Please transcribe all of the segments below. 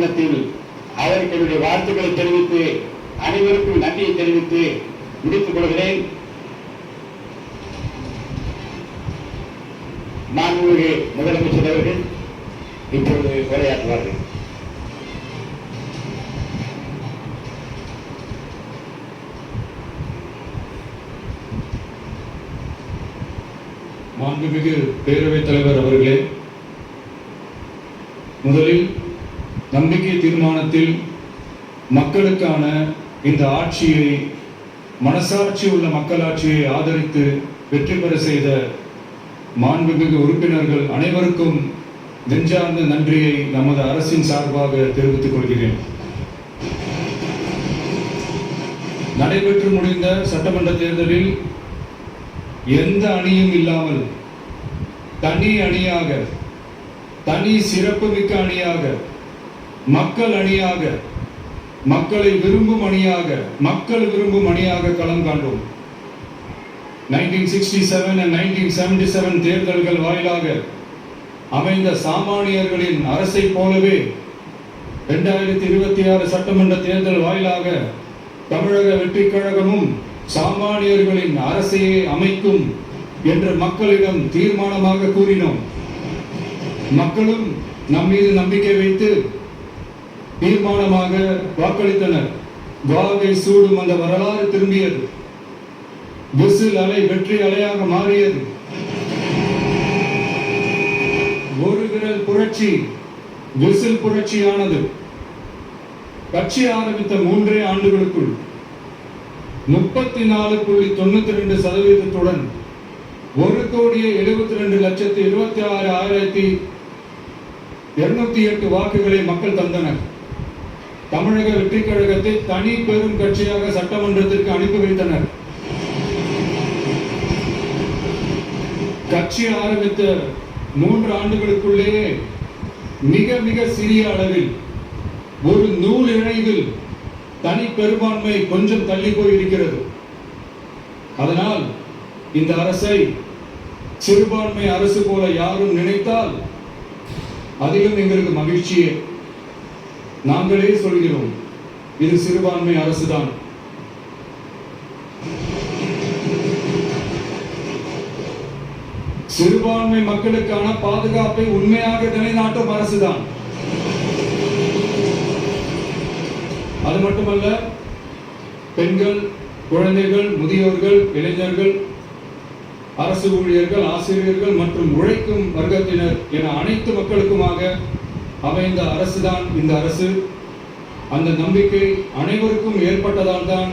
தருணத்தில் அவருக்கு என்னுடைய வாழ்த்துக்களை தெரிவித்து அனைவருக்கும் நன்றியை தெரிவித்து முடித்துக் கொள்கிறேன். மாண்புமிகு முதலமைச்சர் அவர்கள் இப்பொழுது உரையாற்றுவார்கள். மாண்புமிகு பேரவைத் தலைவர் அவர்களே, முதலில் நம்பிக்கை தீர்மானத்தில் மக்களுக்கான இந்த ஆட்சியை, மனசாட்சி உள்ள மக்களாட்சியை ஆதரித்து வெற்றி பெற செய்த மாண்புமிகு உறுப்பினர்கள் அனைவருக்கும் நெஞ்சார்ந்த நன்றியை நமது அரசின் சார்பாக தெரிவித்துக் கொள்கிறேன். நடைபெற்று முடிந்த சட்டமன்ற தேர்தலில் எந்த அணியும் இல்லாமல் தனி அணியாக, தனி சிறப்புமிக்க அணியாக, மக்கள் அணியாக, மக்களை விரும்பும் அணியாக, மக்கள் விரும்பும் அணியாக களம் காண்டோம். 1967 and 1977 தேர்தல்கள் வாயிலாக அமைந்த சாமானியர்களின் அரசை போலவே 2026 சட்டமன்ற தேர்தல் வாயிலாக தமிழக வெற்றிக் கழகமும் சாமானியர்களின் அரசையை அமைக்கும் என்று மக்களிடம் தீர்மானமாக கூறினோம். மக்களும் நம் மீது நம்பிக்கை வைத்து தீர்மானமாக வாக்களித்தனர். வாகை சூடும் அந்த வரலாறு திரும்பியது. விசில் அலை வெற்றி அலையாக மாறியது. ஒரு விரல் புரட்சி விசில் புரட்சியானது. கட்சி ஆரம்பித்த 3 ஆண்டுகளுக்குள் 34.92% 1,72,76,208 வாக்குகளை மக்கள் தந்தனர். தமிழக வெற்றிக் கழகத்தை தனி பெரும் கட்சியாக சட்டமன்றத்திற்கு அனுப்பி வைத்தனர். கட்சி ஆரம்பித்த 3 ஆண்டுகளுக்குள்ளேயே மிக மிக சிறிய அளவில் ஒரு நூல் இழைவில் தனி பெரும்பான்மை கொஞ்சம் தள்ளி போயிருக்கிறது. அதனால் இந்த அரசை சிறுபான்மை அரசு போல யாரும் நினைத்தால் அதிலும் எங்களுக்கு மகிழ்ச்சியே. நாங்களே சொல்கிறோம், இது சிறுபான்மை அரசுதான். சிறுபான்மை மக்களுக்கான பாதுகாப்பை உண்மையாக நிலைநாட்டும் அரசுதான். அது மட்டுமல்ல, பெண்கள், குழந்தைகள், முதியோர்கள், இளைஞர்கள், அரசு ஊழியர்கள், ஆசிரியர்கள் மற்றும் உழைக்கும் வர்க்கத்தினர் என அனைத்து மக்களுக்குமாக அமைந்த அரசுதான் இந்த அரசு. அந்த நம்பிக்கை அனைவருக்கும் ஏற்பட்டதால் தான்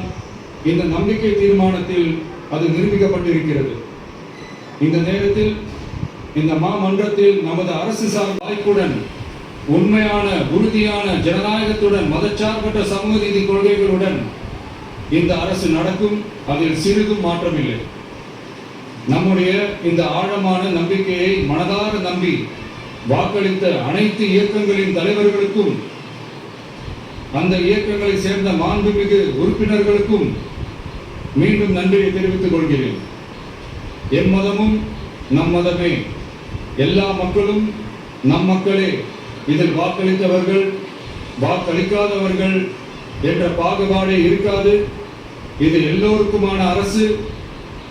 இந்த நம்பிக்கை தீர்மானத்தில் அது நிரூபிக்கப்பட்டிருக்கிறது. இந்த நேரத்தில் இந்த மாமன்றத்தில் நமது அரசு சார் வாய்ப்புடன் உண்மையான, உறுதியான ஜனநாயகத்துடன், மதச்சார்பற்ற சமூக நீதி கொள்கைகளுடன் இந்த அரசு நடக்கும். அதில் சிறிதும் மாற்றமில்லை. நம்முடைய இந்த ஆழமான நம்பிக்கையை மனதார நம்பி வாக்களித்த அனைத்து இயக்கங்களின் தலைவர்களுக்கும், அந்த இயக்கங்களை சேர்ந்த மாண்புமிகு உறுப்பினர்களுக்கும் மீண்டும் நன்றியை தெரிவித்துக் கொள்கிறேன். எம்மதமும் நம் மதமே, எல்லா மக்களும் நம் மக்களே, இதில் வாக்களித்தவர்கள், வாக்களிக்காதவர்கள் என்ற பாகுபாடே இருக்காது. இது எல்லோருக்குமான அரசு.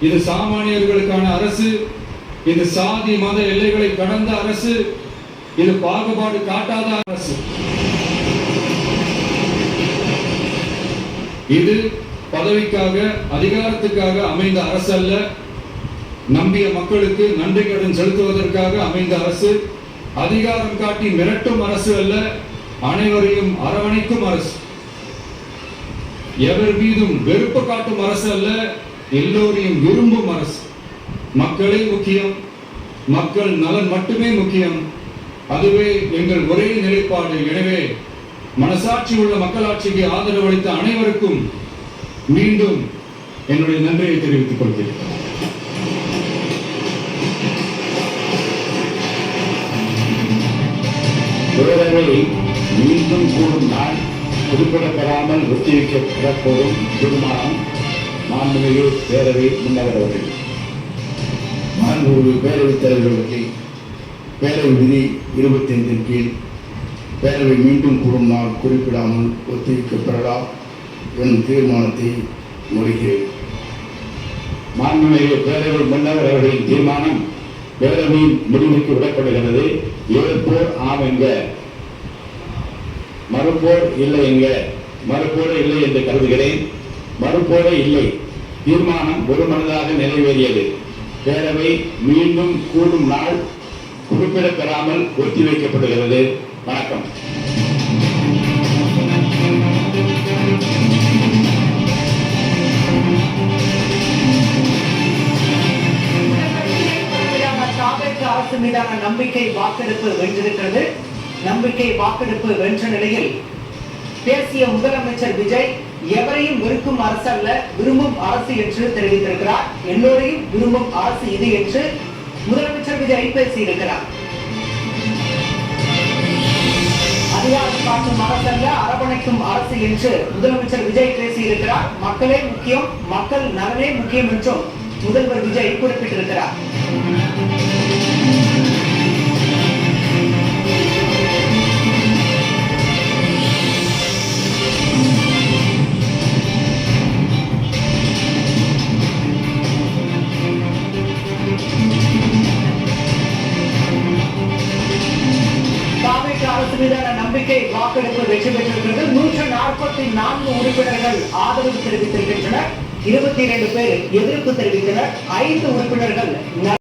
இது சாமானியர்களுக்கான அரசு. இது சாதி மத எல்லைகளை கடந்த அரசு. இது பாகுபாடு காட்டாத அரசு. இது பதவிக்காக, அதிகாரத்துக்காக அமைந்த அரசு அல்ல. நம்பிய மக்களுக்கு நன்றி கடன் செலுத்துவதற்காக அமைந்த அரசு. அதிகாரம் காட்டி மிரட்டும் அரசு அல்ல, அனைவரையும் அரவணைக்கும் அரசு. எவர் மீதும் வெறுப்பு காட்டும் அரசு அல்ல, எல்லோரையும் விரும்பும் அரசு. மக்களே முக்கியம், மக்கள் நலன் மட்டுமே முக்கியம். அதுவே எங்கள் ஒரே நிலைப்பாடு. எனவே மனசாட்சி உள்ள மக்களாட்சிக்கு ஆதரவு அளித்த அனைவருக்கும் மீண்டும் என்னுடைய நன்றியை தெரிவித்துக் கொள்கிறேன். பேரவை மீண்டும் கூடும் நாள் குறிப்பிடப்படாமல் ஒத்திவைக்கப்படப்போகும் தீர்மானம் மாண்புமிகு பேரவை முன்னவர் அவர்கள். மாண்புமிகு பேரவைத் தலைவர்களுக்கு பேரவை விதி 25 கீழ் பேரவை மீண்டும் கூடும் நாள் குறிப்பிடாமல் ஒத்திவைக்கப்பெறலாம் எனும் தீர்மானத்தை முடிக்கிறேன். மாண்புமிகு பேரவை முன்னவர் அவர்களின் தீர்மானம் பேரவையின் முடிவுக்கு விடப்படுகிறது. ஏற்போர் ஆம் என்க, மறுப்போர் இல்லை என்க. மறுப்போரே இல்லை என்று கருதுகிறேன். மறுப்போரே இல்லை. தீர்மானம் ஒருமனதாக நிறைவேறியது. பேரவை மீண்டும் கூடும் நாள் குறிப்பிடப்பெறாமல் ஒத்திவைக்கப்படுகிறது. வணக்கம். அரசு மீதான நம்பிக்கை வாக்கெடுப்பு வென்றிருக்கிறது. நம்பிக்கை வாக்கெடுப்பு வென்ற நிலையில் பேசிய முதலமைச்சர் விஜய் எவரையும் வெறுக்கும் அரசு அல்ல, விரும்பும் அரசு என்று தெரிவித்திருக்கிறார். எல்லோரையும் விரும்பும் அரசு இது என்று முதலமைச்சர் விஜய் பேசியிருக்கிறார். அதிகாரம் காட்டும் அரசு அல்ல, அரவணைக்கும் அரசு என்று முதலமைச்சர் விஜய் பேசியிருக்கிறார். மக்களே முக்கியம், மக்கள் நலனே முக்கியம் என்றும் முதல்வர் விஜய் குறிப்பிட்டிருக்கிறார். அரசு மீதான நம்பிக்கை வாக்கெடுப்பு வெற்றி பெற்றிருக்கிறது. 144 உறுப்பினர்கள் ஆதரவு தெரிவித்திருக்கின்றனர். 22 பேர் எதிர்ப்பு தெரிவித்தனர். 5 உறுப்பினர்கள்